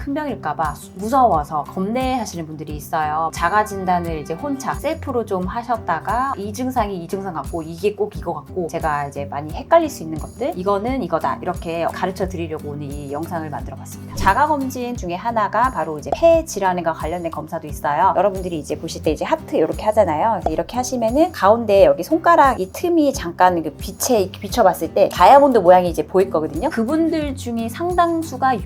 큰 병일까봐 무서워서 겁내 하시는 분들이 있어요. 자가 진단을 이제 혼자 셀프로 좀 하셨다가 이 증상이 이 증상 같고 이게 꼭 이거 같고 제가 이제 많이 헷갈릴 수 있는 것들, 이거는 이거다 이렇게 가르쳐 드리려고 오늘 이 영상을 만들어 봤습니다. 자가 검진 중에 하나가 바로 이제 폐 질환과 관련된 검사도 있어요. 여러분들이 이제 보실 때 이제 하트 이렇게 하잖아요. 그래서 이렇게 하시면은 가운데 여기 손가락 이 틈이 잠깐 그 빛에 비춰봤을 때 다이아몬드 모양이 이제 보일 거거든요. 그분들 중에 상당수가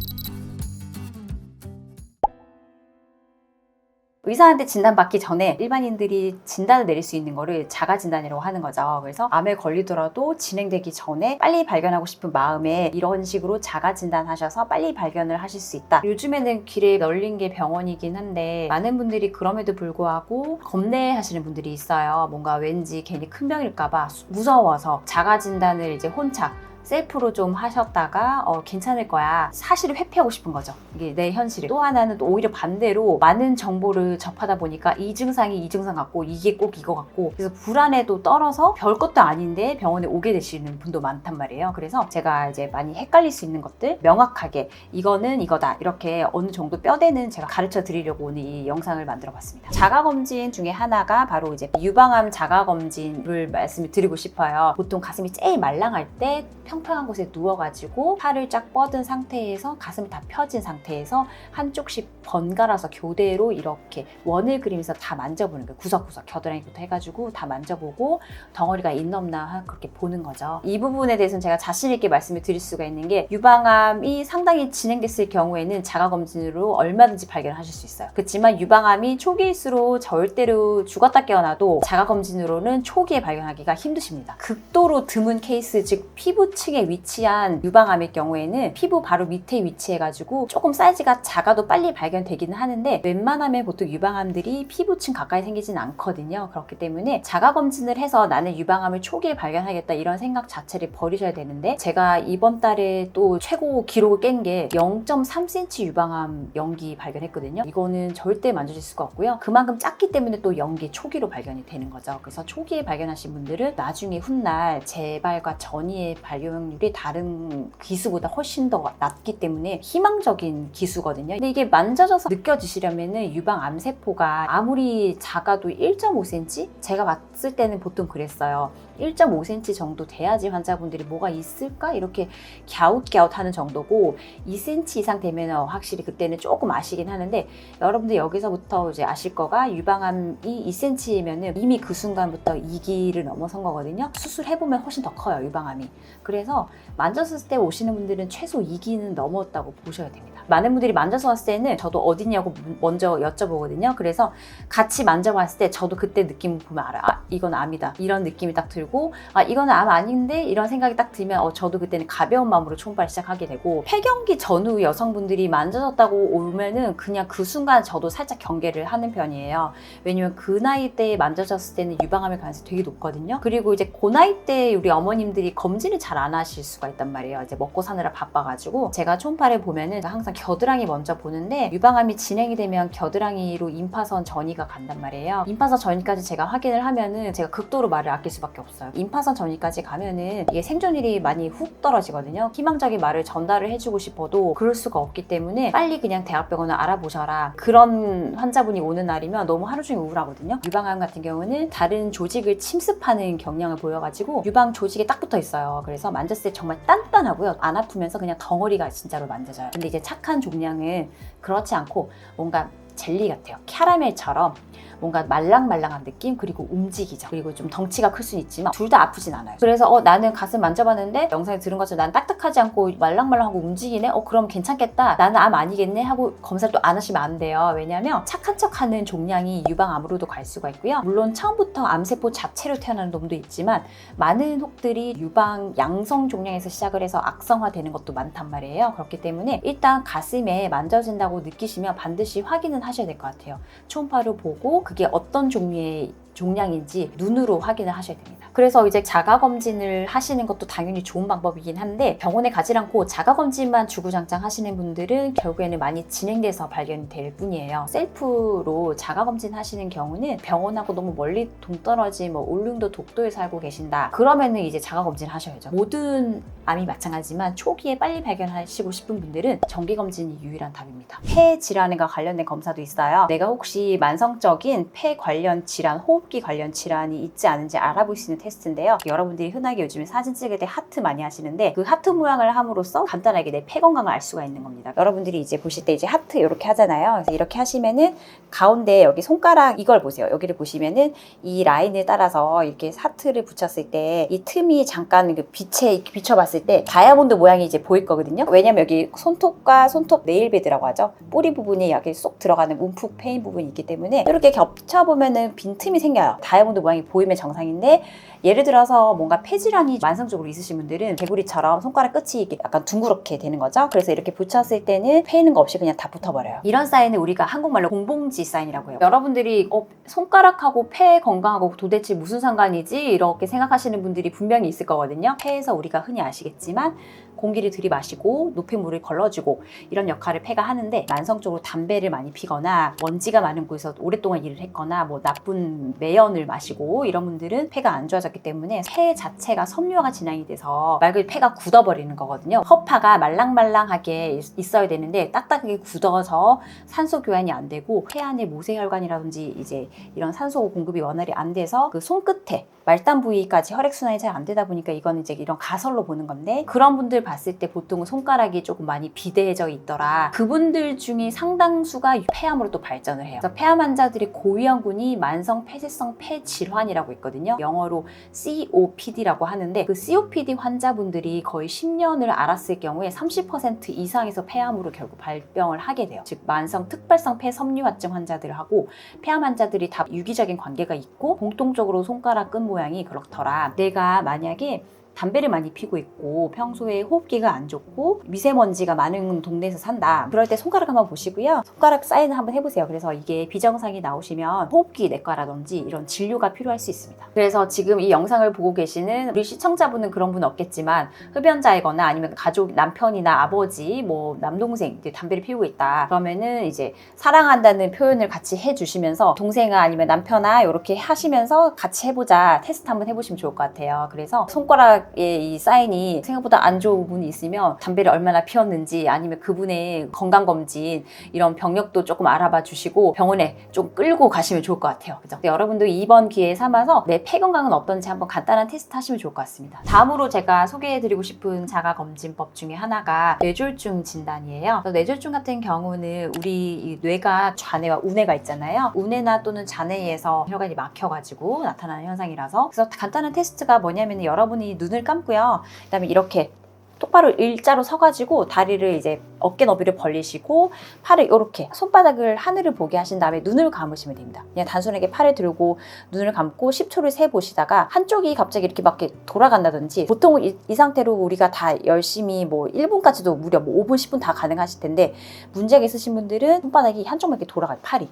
의사한테 진단받기 전에 일반인들이 진단을 내릴 수 있는 거를 자가 진단이라고 하는 거죠. 그래서 암에 걸리더라도 진행되기 전에 빨리 발견하고 싶은 마음에 이런 식으로 자가 진단하셔서 빨리 발견을 하실 수 있다. 요즘에는 길에 널린 게 병원이긴 한데 많은 분들이 그럼에도 불구하고 겁내 하시는 분들이 있어요. 뭔가 왠지 괜히 큰 병일까봐 무서워서 자가 진단을 이제 혼자 셀프로 좀 하셨다가 괜찮을 거야. 사실을 회피하고 싶은 거죠. 이게 내 현실을. 또 하나는 또 오히려 반대로 많은 정보를 접하다 보니까 이 증상이 이 증상 같고 이게 꼭 이거 같고 그래서 불안에도 떨어서 별것도 아닌데 병원에 오게 되시는 분도 많단 말이에요. 그래서 제가 이제 많이 헷갈릴 수 있는 것들 명확하게 이거는 이거다 이렇게 어느 정도 뼈대는 제가 가르쳐 드리려고 오늘 이 영상을 만들어 봤습니다. 자가검진 중에 하나가 바로 이제 유방암 자가검진을 말씀을 드리고 싶어요. 보통 가슴이 제일 말랑할 때 평평한 곳에 누워가지고 팔을 쫙 뻗은 상태에서 가슴이 다 펴진 상태에서 한쪽씩 번갈아서 교대로 이렇게 원을 그리면서 다 만져보는 거예요. 구석구석 겨드랑이부터 해가지고 다 만져보고 덩어리가 있나 없나 그렇게 보는 거죠. 이 부분에 대해서는 제가 자신 있게 말씀을 드릴 수가 있는 게 유방암이 상당히 진행됐을 경우에는 자가검진으로 얼마든지 발견하실 수 있어요. 그렇지만 유방암이 초기일수록 절대로 죽었다 깨어나도 자가검진으로는 초기에 발견하기가 힘드십니다. 극도로 드문 케이스, 즉 피부층에 위치한 유방암일 경우에는 피부 바로 밑에 위치해가지고 조금 사이즈가 작아도 빨리 발견되기는 하는데 웬만하면 보통 유방암들이 피부층 가까이 생기진 않거든요. 그렇기 때문에 자가검진을 해서 나는 유방암을 초기에 발견하겠다 이런 생각 자체를 버리셔야 되는데 제가 이번 달에 또 최고 기록을 깬 게 0.3cm 유방암 연기 발견했거든요. 이거는 절대 만져질 수가 없고요. 그만큼 작기 때문에 또 연기 초기로 발견이 되는 거죠. 그래서 초기에 발견하신 분들은 나중에 훗날 재발과 전이의 발견률이 다른 기수보다 훨씬 더 낮기 때문에 희망적인 기수거든요. 근데 이게 만져져서 느껴지시려면은 유방 암세포가 아무리 작아도 1.5cm? 제가 봤을 때는 보통 그랬어요. 1.5cm 정도 돼야지 환자분들이 뭐가 있을까? 이렇게 갸웃갸웃 하는 정도고 2cm 이상 되면 확실히 그때는 조금 아시긴 하는데 여러분들 여기서부터 이제 아실 거가 유방암이 2cm면은 이미 그 순간부터 2기를 넘어선 거거든요. 수술해보면 훨씬 더 커요, 유방암이. 그래서 만졌을 때 오시는 분들은 최소 2기는 넘었다고 보셔야 됩니다. 많은 분들이 만져서 왔을 때는 저도 어디냐고 먼저 여쭤보거든요. 그래서 같이 만져봤을 때 저도 그때 느낌 보면 알아요. 아, 이건 암이다. 이런 느낌이 딱 들고 아, 이거는 암 아닌데? 이런 생각이 딱 들면 저도 그때는 가벼운 마음으로 초음파를 시작하게 되고 폐경기 전후 여성분들이 만져졌다고 오면은 그냥 그 순간 저도 살짝 경계를 하는 편이에요. 왜냐면 그 나이 때에 만져졌을 때는 유방암일 가능성이 되게 높거든요. 그리고 이제 그 나이 때 우리 어머님들이 검진을 잘 안 하실 수가 있단 말이에요. 이제 먹고 사느라 바빠가지고 제가 초음파를 보면은 항상 겨드랑이 먼저 보는데 유방암이 진행이 되면 겨드랑이로 임파선 전이가 간단 말이에요. 임파선 전이까지 제가 확인을 하면은 제가 극도로 말을 아낄 수밖에 없어요. 임파선 전이까지 가면은 이게 생존율이 많이 훅 떨어지거든요. 희망적인 말을 전달을 해주고 싶어도 그럴 수가 없기 때문에 빨리 그냥 대학병원을 알아보셔라. 그런 환자분이 오는 날이면 너무 하루 종일 우울하거든요. 유방암 같은 경우는 다른 조직을 침습하는 경향을 보여가지고 유방 조직에 딱 붙어 있어요. 그래서 만졌을 때 정말 단단하고요. 안 아프면서 그냥 덩어리가 진짜로 만져져요. 근데 이제 착한 종양은 그렇지 않고 뭔가 젤리 같아요. 캐러멜처럼 뭔가 말랑말랑한 느낌 그리고 움직이죠. 그리고 좀 덩치가 클 수는 있지만 둘 다 아프진 않아요. 그래서 나는 가슴 만져봤는데 영상에 들은 것처럼 난 딱딱하지 않고 말랑말랑하고 움직이네? 그럼 괜찮겠다. 나는 암 아니겠네? 하고 검사를 또 안 하시면 안 돼요. 왜냐하면 착한 척하는 종양이 유방암으로도 갈 수가 있고요. 물론 처음부터 암세포 자체로 태어나는 놈도 있지만 많은 혹들이 유방 양성 종양에서 시작을 해서 악성화되는 것도 많단 말이에요. 그렇기 때문에 일단 가슴에 만져진다고 느끼시면 반드시 확인은 하셔야 될 것 같아요. 초음파로 보고 그게 어떤 종류의 종양인지 눈으로 확인을 하셔야 됩니다. 그래서 이제 자가검진을 하시는 것도 당연히 좋은 방법이긴 한데 병원에 가지 않고 자가검진만 주구장창 하시는 분들은 결국에는 많이 진행돼서 발견될 뿐이에요. 셀프로 자가검진 하시는 경우는 병원하고 너무 멀리 동떨어진 뭐 울릉도 독도에 살고 계신다. 그러면은 이제 자가검진 하셔야죠. 모든 암이 마찬가지지만 초기에 빨리 발견하시고 싶은 분들은 정기검진이 유일한 답입니다. 폐 질환과 관련된 검사도 있어요. 내가 혹시 만성적인 폐 관련 질환, 호흡기 관련 질환이 있지 않은지 알아볼 수 있는 테스트인데요. 여러분들이 흔하게 요즘에 사진 찍을 때 하트 많이 하시는데 그 하트 모양을 함으로써 간단하게 내 폐 건강을 알 수가 있는 겁니다. 여러분들이 이제 보실 때 이제 하트 이렇게 하잖아요. 그래서 이렇게 하시면은 가운데 여기 손가락 이걸 보세요. 여기를 보시면은 이 라인을 따라서 이렇게 하트를 붙였을 때 이 틈이 잠깐 그 빛에 비춰봤을 때 다이아몬드 모양이 이제 보일 거거든요. 왜냐면 여기 손톱과 손톱 네일베드라고 하죠. 뿌리 부분이 여기 쏙 들어가는 움푹 패인 부분이 있기 때문에 이렇게 겹쳐보면은 빈틈이 생겨요. 다이아몬드 모양이 보이면 정상인데 예를 들어서 뭔가 폐질환이 만성적으로 있으신 분들은 개구리처럼 손가락 끝이 약간 둥그렇게 되는 거죠. 그래서 이렇게 붙였을 때는 패이는 거 없이 그냥 다 붙어버려요. 이런 사인을 우리가 한국말로 공봉지 사인이라고 해요. 여러분들이 손가락하고 폐 건강하고 도대체 무슨 상관이지? 이렇게 생각하시는 분들이 분명히 있을 거거든요. 폐에서 우리가 흔히 아시겠지만 공기를 들이마시고 노폐물을 걸러주고 이런 역할을 폐가 하는데 만성적으로 담배를 많이 피거나 먼지가 많은 곳에서 오랫동안 일을 했거나 뭐 나쁜 매연을 마시고 이런 분들은 폐가 안 좋아졌기 때문에 폐 자체가 섬유화가 진행이 돼서 말 그대로 폐가 굳어버리는 거거든요. 허파가 말랑말랑하게 있어야 되는데 딱딱하게 굳어서 산소 교환이 안 되고 폐 안에 모세혈관이라든지 이제 이런 산소 공급이 원활히 안 돼서 그 손끝에 말단 부위까지 혈액순환이 잘 안 되다 보니까 이건 이제 이런 가설로 보는 건데 그런 분들 봤을 때 보통은 손가락이 조금 많이 비대해져 있더라. 그분들 중에 상당수가 폐암으로 또 발전을 해요. 그래서 폐암 환자들의 고위험군이 만성 폐쇄성 폐질환이라고 있거든요. 영어로 COPD라고 하는데 그 COPD 환자분들이 거의 10년을 앓았을 경우에 30% 이상에서 폐암으로 결국 발병을 하게 돼요. 즉 만성 특발성 폐섬유화증 환자들하고 폐암 환자들이 다 유기적인 관계가 있고 공통적으로 손가락 끝 모양이 그렇더라. 내가 만약에 담배를 많이 피고 있고 평소에 호흡기가 안 좋고 미세먼지가 많은 동네에서 산다. 그럴 때 손가락 한번 보시고요. 손가락 사인을 한번 해보세요. 그래서 이게 비정상이 나오시면 호흡기 내과라든지 이런 진료가 필요할 수 있습니다. 그래서 지금 이 영상을 보고 계시는 우리 시청자분은 그런 분 없겠지만 흡연자이거나 아니면 가족 남편이나 아버지 뭐 남동생 담배를 피우고 있다. 그러면은 이제 사랑한다는 표현을 같이 해주시면서 동생아 아니면 남편아 이렇게 하시면서 같이 해보자. 테스트 한번 해보시면 좋을 것 같아요. 그래서 손가락 이 사인이 생각보다 안 좋은 분이 있으면 담배를 얼마나 피웠는지 아니면 그분의 건강검진 이런 병력도 조금 알아봐 주시고 병원에 좀 끌고 가시면 좋을 것 같아요. 그죠? 여러분도 이번 기회에 삼아서 내 폐 건강은 어떤지 한번 간단한 테스트 하시면 좋을 것 같습니다. 다음으로 제가 소개해드리고 싶은 자가검진법 중에 하나가 뇌졸중 진단이에요. 뇌졸중 같은 경우는 우리 이 뇌가 좌뇌와 우뇌가 있잖아요. 우뇌나 또는 좌뇌에서 혈관이 막혀가지고 나타나는 현상이라서 그래서 간단한 테스트가 뭐냐면 여러분이 눈을 감고요. 그다음에 이렇게 똑바로 일자로 서가지고 다리를 이제 어깨 너비를 벌리시고 팔을 이렇게 손바닥을 하늘을 보게 하신 다음에 눈을 감으시면 됩니다. 그냥 단순하게 팔을 들고 눈을 감고 10초를 세보시다가 한쪽이 갑자기 이렇게 막 돌아간다든지 보통 이 상태로 우리가 다 열심히 뭐 1분까지도 무려 뭐 5분, 10분 다 가능하실 텐데 문제가 있으신 분들은 손바닥이 한쪽만 이렇게 돌아가요. 팔이.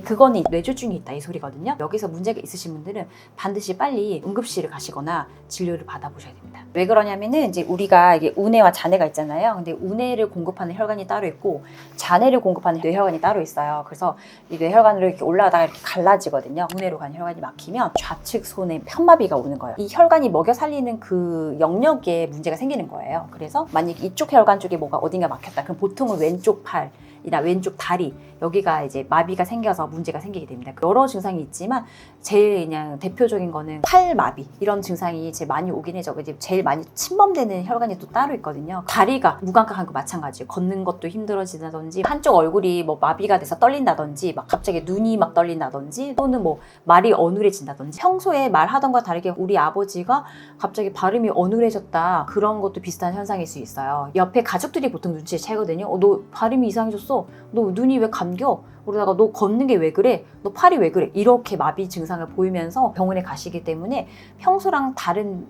그거는 뇌졸중이 있다 이 소리거든요. 여기서 문제가 있으신 분들은 반드시 빨리 응급실을 가시거나 진료를 받아보셔야 됩니다. 왜 그러냐면은 이제 우리가 이게 우뇌와 좌뇌가 있잖아요. 근데 우뇌를 공급하는 혈관이 따로 있고 좌뇌를 공급하는 뇌혈관이 따로 있어요. 그래서 이 뇌혈관으로 이렇게 올라가다가 이렇게 갈라지거든요. 우뇌로 가는 혈관이 막히면 좌측 손에 편마비가 오는 거예요. 이 혈관이 먹여 살리는 그 영역에 문제가 생기는 거예요. 그래서 만약 이쪽 혈관 쪽에 뭐가 어딘가 막혔다. 그럼 보통은 왼쪽 팔 이나 왼쪽 다리 여기가 이제 마비가 생겨서 문제가 생기게 됩니다. 여러 증상이 있지만 제일 그냥 대표적인 거는 팔마비 이런 증상이 제일 많이 오긴 해죠. 제일 많이 침범되는 혈관이 또 따로 있거든요. 다리가 무감각한 거 마찬가지예요. 걷는 것도 힘들어지다든지 한쪽 얼굴이 뭐 마비가 돼서 떨린다든지 막 갑자기 눈이 막 떨린다든지 또는 뭐 말이 어눌해진다든지 평소에 말하던 것과 다르게 우리 아버지가 갑자기 발음이 어눌해졌다 그런 것도 비슷한 현상일 수 있어요. 옆에 가족들이 보통 눈치를 채거든요. 너 발음이 이상해졌어. 너 눈이 왜 감겨? 그러다가 너 걷는 게 왜 그래? 너 팔이 왜 그래? 이렇게 마비 증상을 보이면서 병원에 가시기 때문에 평소랑 다른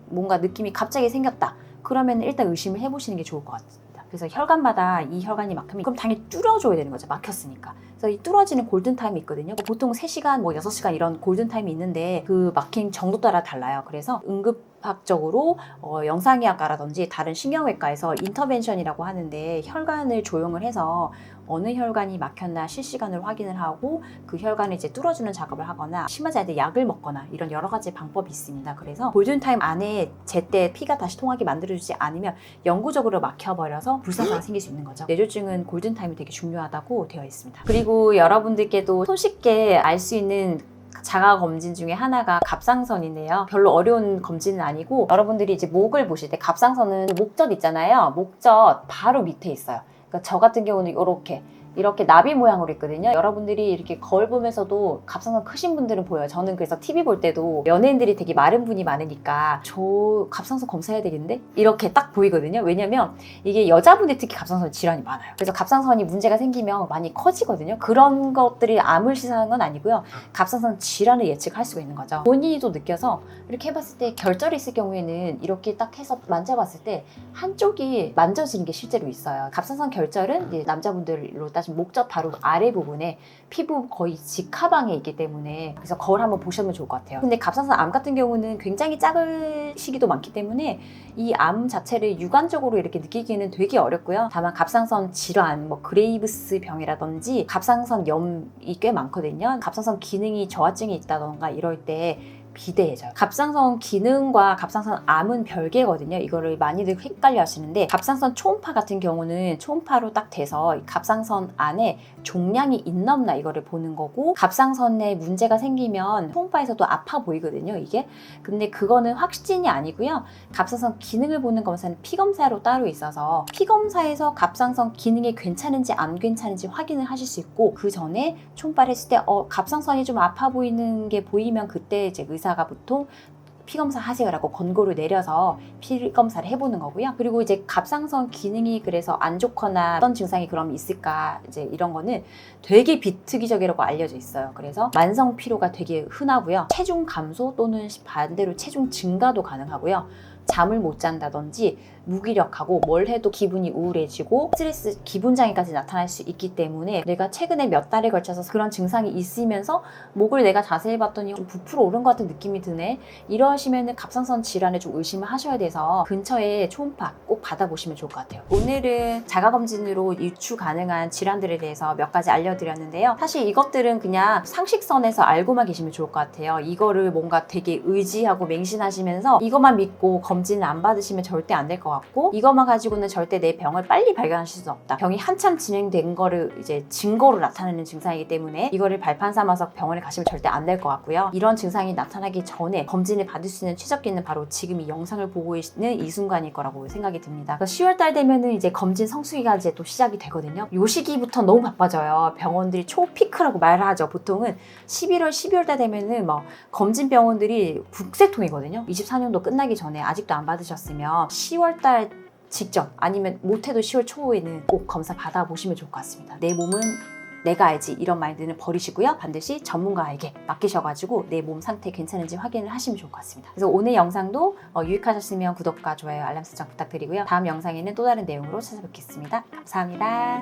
뭔가 느낌이 갑자기 생겼다. 그러면 일단 의심을 해보시는 게 좋을 것 같습니다. 그래서 혈관마다 이 혈관이 막히면 그럼 당연히 뚫어줘야 되는 거죠. 막혔으니까. 그래서 이 뚫어지는 골든타임이 있거든요. 보통 3시간, 6시간 이런 골든타임이 있는데 그 막힌 정도 따라 달라요. 그래서 응급학적으로 영상의학과라든지 다른 신경외과에서 인터벤션이라고 하는데 혈관을 조용을 해서 어느 혈관이 막혔나 실시간으로 확인을 하고 그 혈관을 이제 뚫어주는 작업을 하거나 심하지 않을 때 약을 먹거나 이런 여러 가지 방법이 있습니다. 그래서 골든타임 안에 제때 피가 다시 통하게 만들어주지 않으면 영구적으로 막혀버려서 불사사가 생길 수 있는 거죠. 뇌졸중은 골든타임이 되게 중요하다고 되어 있습니다. 그리고 여러분들께도 손쉽게 알 수 있는 자가 검진 중에 하나가 갑상선인데요. 별로 어려운 검진은 아니고 여러분들이 이제 목을 보실 때 갑상선은 목젖 있잖아요. 목젖 바로 밑에 있어요. 그러니까 저 같은 경우는 이렇게 나비 모양으로 있거든요. 여러분들이 이렇게 거울 보면서도 갑상선 크신 분들은 보여요. 저는 그래서 TV 볼 때도 연예인들이 되게 마른 분이 많으니까 저 갑상선 검사해야 되겠는데? 이렇게 딱 보이거든요. 왜냐면 이게 여자분들 특히 갑상선 질환이 많아요. 그래서 갑상선이 문제가 생기면 많이 커지거든요. 그런 것들이 암을 시사하는 건 아니고요. 갑상선 질환을 예측할 수가 있는 거죠. 본인이도 느껴서 이렇게 해봤을 때 결절이 있을 경우에는 이렇게 딱 해서 만져봤을 때 한쪽이 만져지는 게 실제로 있어요. 갑상선 결절은 이제 남자분들로 따지면 목젖 바로 아래 부분에 피부 거의 직하방에 있기 때문에 그래서 거울 한번 보시면 좋을 것 같아요. 근데 갑상선 암 같은 경우는 굉장히 작은 시기도 많기 때문에 이 암 자체를 육안적으로 이렇게 느끼기는 되게 어렵고요. 다만 갑상선 질환, 그레이브스 병이라든지 갑상선 염이 꽤 많거든요. 갑상선 기능이 저하증이 있다던가 이럴 때 비대해져요. 갑상선 기능과 갑상선 암은 별개거든요. 이거를 많이들 헷갈려 하시는데 갑상선 초음파 같은 경우는 초음파로 딱 돼서 갑상선 안에 종양이 있나 없나 이거를 보는 거고 갑상선에 문제가 생기면 초음파에서도 아파 보이거든요. 이게 근데 그거는 확진이 아니고요. 갑상선 기능을 보는 검사는 피검사로 따로 있어서 피검사에서 갑상선 기능이 괜찮은지 안 괜찮은지 확인을 하실 수 있고 그 전에 초음파를 했을 때 갑상선이 좀 아파 보이는 게 보이면 그때 이제 의사가 보통 피검사 하세요라고 권고를 내려서 피검사를 해보는 거고요. 그리고 이제 갑상선 기능이 그래서 안 좋거나 어떤 증상이 그럼 있을까 이제 이런 거는 되게 비특이적이라고 알려져 있어요. 그래서 만성 피로가 되게 흔하고요. 체중 감소 또는 반대로 체중 증가도 가능하고요. 잠을 못 잔다든지 무기력하고 뭘 해도 기분이 우울해지고 스트레스, 기분장애까지 나타날 수 있기 때문에 내가 최근에 몇 달에 걸쳐서 그런 증상이 있으면서 목을 내가 자세히 봤더니 좀 부풀어 오른 것 같은 느낌이 드네. 이러시면은 갑상선 질환에 좀 의심을 하셔야 돼서 근처에 초음파 꼭 받아보시면 좋을 것 같아요. 오늘은 자가검진으로 유추 가능한 질환들에 대해서 몇 가지 알려드렸는데요. 사실 이것들은 그냥 상식선에서 알고만 계시면 좋을 것 같아요. 이거를 뭔가 되게 의지하고 맹신하시면서 이것만 믿고 검진을 안 받으시면 절대 안 될 것 같고 이것만 가지고는 절대 내 병을 빨리 발견하실 수 없다. 병이 한참 진행된 거를 이제 증거로 나타내는 증상이기 때문에 이거를 발판 삼아서 병원에 가시면 절대 안 될 것 같고요. 이런 증상이 나타나기 전에 검진을 받을 수 있는 최적기는 바로 지금 이 영상을 보고 있는 이 순간일 거라고 생각이 듭니다. 10월달 되면은 이제 검진 성수기가 이제 또 시작이 되거든요. 요 시기부터 너무 바빠져요. 병원들이 초피크라고 말을 하죠. 보통은 11월, 12월달 되면은 검진 병원들이 국세통이거든요. 24년도 끝나기 전에 아직도 안 받으셨으면 10월달 직전 아니면 못해도 10월 초에는 꼭 검사 받아보시면 좋을 것 같습니다. 내 몸은 내가 알지 이런 마인드는 버리시고요. 반드시 전문가에게 맡기셔가지고 내 몸 상태 괜찮은지 확인을 하시면 좋을 것 같습니다. 그래서 오늘 영상도 유익하셨으면 구독과 좋아요, 알람 설정 부탁드리고요. 다음 영상에는 또 다른 내용으로 찾아뵙겠습니다. 감사합니다.